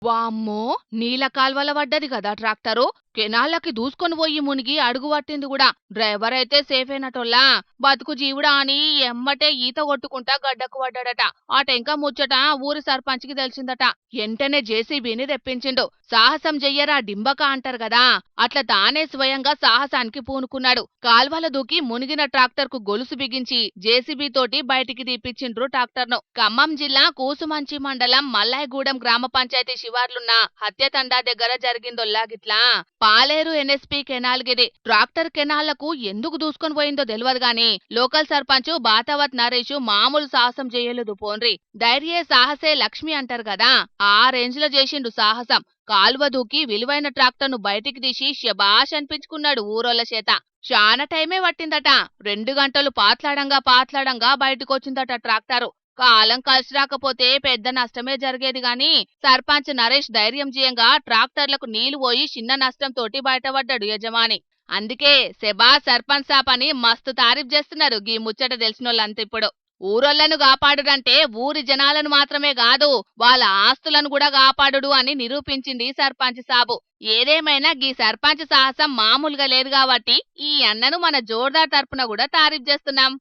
వామ్మో! నీళ్ళ కాల్వల పడ్డది కదా ట్రాక్టరు. కెనాల్లోకి దూసుకొని పోయి మునిగి అడుగు పట్టింది కూడా. డ్రైవర్ అయితే సేఫేనటోల్లా. బతుకు జీవుడా అని ఎమ్మటే ఈత కొట్టుకుంటా గడ్డకు పడ్డాడట. ఆ టెంక ముచ్చట ఊరి సర్పంచ్‌కి తెలిసిందట. ఎంటనే జేసీబీని తెప్పించిండు. సాహసం చెయ్యరా డింబక అంటారు కదా, అట్లా తానే స్వయంగా సాహసానికి పూనుకున్నాడు. కాల్వల దూకి మునిగిన ట్రాక్టర్కు గొలుసు బిగించి జేసీబీ తోటి బయటికి తీపిచ్చిండ్రు ట్రాక్టర్ను. ఖమ్మం జిల్లా కూసుమంచి మండలం మల్లాయగూడెం గ్రామ పంచాయతీ శివార్లున్న హత్యతండా దగ్గర జరిగిందొల్లా గిట్లా. పాలేరు ఎన్ఎస్పీ కెనాల్ గిది. ట్రాక్టర్ కెనాల్లకు ఎందుకు దూసుకొని పోయిందో తెలియదు గాని లోకల్ సర్పంచ్ బాతావత్ నరేష్ మామూలు సాహసం చేయలేదు పోన్రి. ధైర్యే సాహసే లక్ష్మి అంటారు కదా, ఆ రేంజ్ లో చేసిండు సాహసం. కాలువ దూకి విలువైన ట్రాక్టర్ ను బయటికి తీసి శబాష్ అనిపించుకున్నాడు ఊరోళ్ల చేత. శానా టైమే పట్టిందట. 2 గంటలు పాట్లాడంగా పాట్లాడంగా బయటకొచ్చిందట ట్రాక్టరు. కాలం కలిసి రాకపోతే పెద్ద నష్టమే జరిగేది గాని సర్పంచ్ నరేష్ ధైర్యం చేయంగా ట్రాక్టర్లకు నీళ్లు పోయి చిన్న నష్టంతోటి బయటపడ్డాడు యజమాని. అందుకే శబాష్ సర్పంచ్ సాప్ అని మస్తు తారీఫ్ చేస్తున్నారు గీ ముచ్చట తెలిసినోళ్ళంతా ఇప్పుడు. ఊరోళ్లను కాపాడుడంటే ఊరి జనాలను మాత్రమే కాదు, వాళ్ళ ఆస్తులను కూడా కాపాడుడు అని నిరూపించింది సర్పంచ్ సాబు. ఏదేమైనా గీ సర్పంచ్ సాహసం మామూలుగా లేదు కాబట్టి ఈ అన్నను మన జోర్దార్ తరపున కూడా తారీఫ్ చేస్తున్నాం.